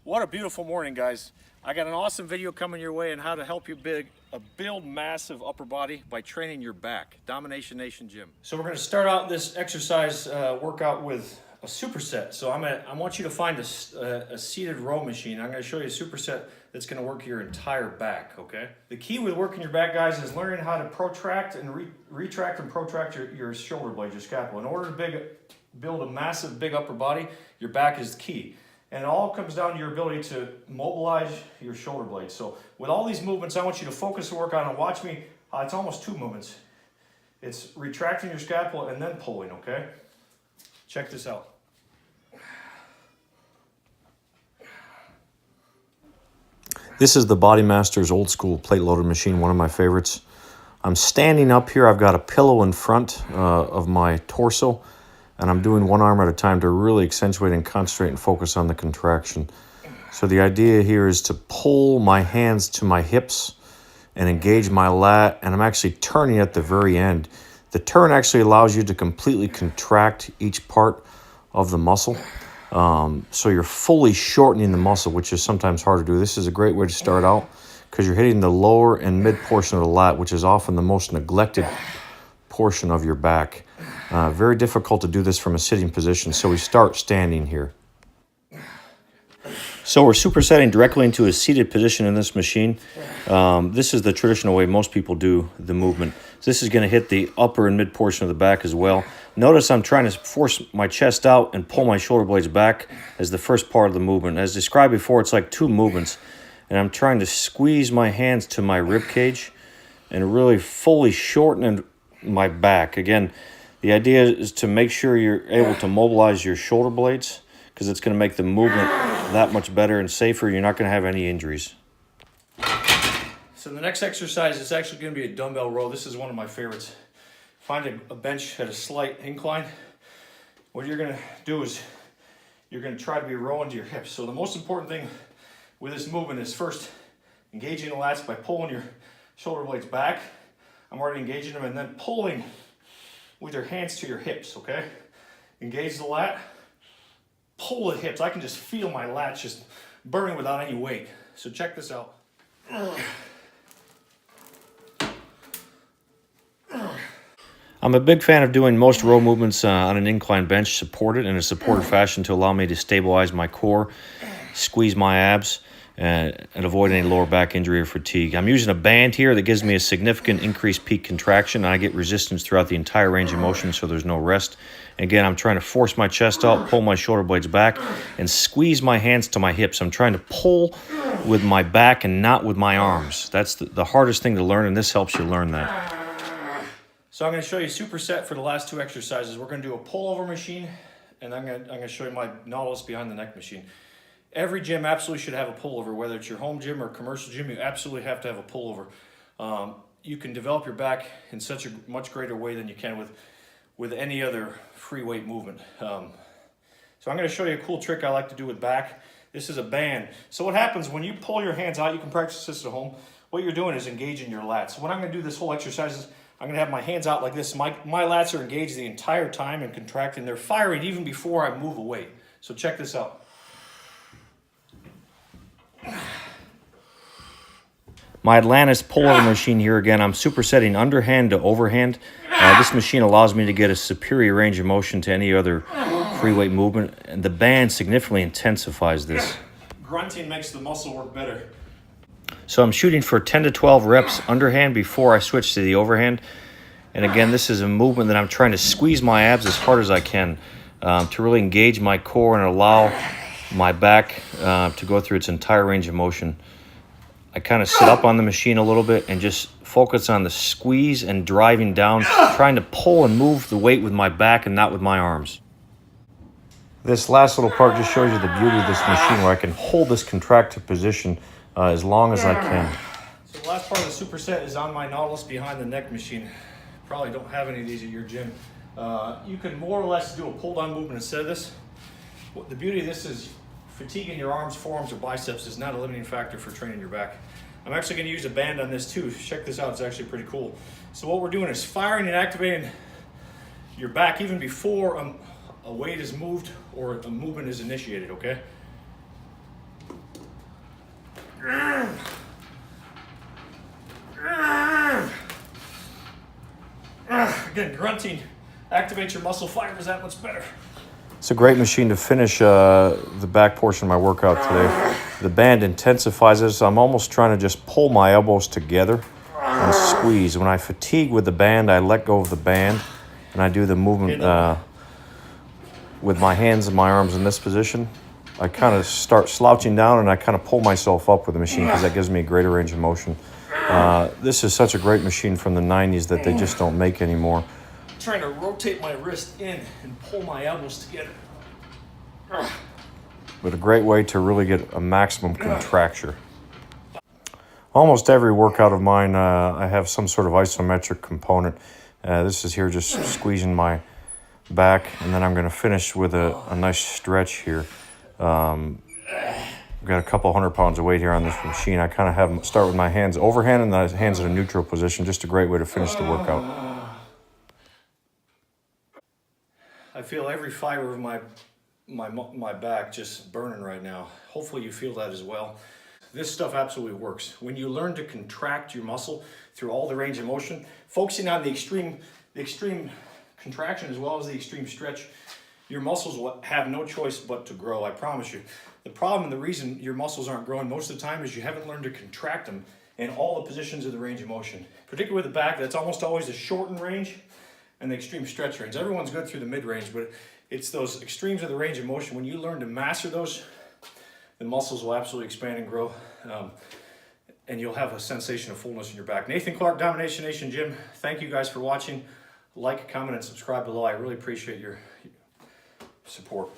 What a beautiful morning, guys. I got an awesome video coming your way on how to help you build massive upper body by training your back. Domination Nation Gym. So we're going to start out this exercise workout with a superset. So I want you to find a seated row machine. I'm going to show you a superset that's going to work your entire back, okay? The key with working your back, guys, is learning how to protract and retract and protract your shoulder blades, your scapula. In order to build a massive big upper body, your back is key. And it all comes down to your ability to mobilize your shoulder blades. So with all these movements, I want you to focus the work on and watch me. It's almost 2 movements. It's retracting your scapula and then pulling, okay? Check this out. This is the Body Masters old school plate loaded machine, one of my favorites. I'm standing up here. I've got a pillow in front of my torso, and I'm doing one arm at a time to really accentuate and concentrate and focus on the contraction. So the idea here is to pull my hands to my hips and engage my lat, and I'm actually turning at the very end. The turn actually allows you to completely contract each part of the muscle. So you're fully shortening the muscle, which is sometimes hard to do. This is a great way to start out because you're hitting the lower and mid portion of the lat, which is often the most neglected portion of your back. Very difficult to do this from a sitting position, so we start standing here. So we're supersetting directly into a seated position in this machine. This is the traditional way most people do the movement. This is going to hit the upper and mid portion of the back as well. Notice I'm trying to force my chest out and pull my shoulder blades back as the first part of the movement. As described before, it's like 2 movements, and I'm trying to squeeze my hands to my rib cage and really fully shorten my back. Again, the idea is to make sure you're able to mobilize your shoulder blades because it's going to make the movement that much better and safer. You're not going to have any injuries. So the next exercise is actually going to be a dumbbell row. This is one of my favorites. Find a bench at a slight incline. What you're going to do is you're going to try to be rowing to your hips. So the most important thing with this movement is first engaging the lats by pulling your shoulder blades back. I'm already engaging them, and then pulling with your hands to your hips, okay? Engage the lat, pull the hips. I can just feel my lats just burning without any weight. So check this out. I'm a big fan of doing most row movements on an incline bench supported in a supported fashion to allow me to stabilize my core, squeeze my abs, and avoid any lower back injury or fatigue. I'm using a band here that gives me a significant increased peak contraction, and I get resistance throughout the entire range of motion, so there's no rest. Again, I'm trying to force my chest out, pull my shoulder blades back, and squeeze my hands to my hips. I'm trying to pull with my back and not with my arms. That's the hardest thing to learn, and this helps you learn that. So I'm going to show you a superset for the last 2 exercises. We're going to do a pullover machine, and I'm going to show you my Nautilus behind the neck machine. Every gym absolutely should have a pullover, whether it's your home gym or commercial gym. You absolutely have to have a pullover. You can develop your back in such a much greater way than you can with any other free weight movement. So I'm going to show you a cool trick I like to do with back. This is a band. So what happens when you pull your hands out, you can practice this at home. What you're doing is engaging your lats. So what I'm going to do this whole exercise is I'm going to have my hands out like this. My lats are engaged the entire time and contracting. They're firing even before I move away. So check this out. My Atlantis pullover machine here, again, I'm supersetting underhand to overhand. This machine allows me to get a superior range of motion to any other free weight movement, and the band significantly intensifies this. Grunting makes the muscle work better. So I'm shooting for 10 to 12 reps underhand before I switch to the overhand. And again, this is a movement that I'm trying to squeeze my abs as hard as I can to really engage my core and allow my back to go through its entire range of motion. I kind of sit up on the machine a little bit and just focus on the squeeze and driving down, trying to pull and move the weight with my back and not with my arms. This last little part just shows you the beauty of this machine where I can hold this contracted position as long as I can. So the last part of the superset is on my Nautilus behind the neck machine. Probably don't have any of these at your gym. You can more or less do a pull down movement instead of this. The beauty of this is fatigue in your arms, forearms, or biceps is not a limiting factor for training your back. I'm actually going to use a band on this too. Check this out, it's actually pretty cool. So what we're doing is firing and activating your back even before a weight is moved or a movement is initiated, okay? Again, grunting activates your muscle fibers that much better. It's a great machine to finish the back portion of my workout today. The band intensifies it, so I'm almost trying to just pull my elbows together and squeeze. When I fatigue with the band, I let go of the band, and I do the movement with my hands and my arms in this position. I kind of start slouching down, and I kind of pull myself up with the machine because that gives me a greater range of motion. This is such a great machine from the 90s that they just don't make anymore. Trying to rotate my wrist in and pull my elbows together. But a great way to really get a maximum contracture. Almost every workout of mine, I have some sort of isometric component. This is here just squeezing my back, and then I'm going to finish with a nice stretch here. I've got a couple 100 pounds of weight here on this machine. I kind of have them start with my hands overhand and the hands in a neutral position. Just a great way to finish the workout. I feel every fiber of my back just burning right now. Hopefully you feel that as well. This stuff absolutely works. When you learn to contract your muscle through all the range of motion, focusing on the extreme contraction as well as the extreme stretch, your muscles will have no choice but to grow, I promise you. The problem and the reason your muscles aren't growing most of the time is you haven't learned to contract them in all the positions of the range of motion. Particularly with the back, that's almost always the shortened range and the extreme stretch range. Everyone's good through the mid-range, but it's those extremes of the range of motion. When you learn to master those, the muscles will absolutely expand and grow, and you'll have a sensation of fullness in your back. Nathan Clark, Domination Nation Gym. Thank you guys for watching. Like, comment, and subscribe below. I really appreciate your support.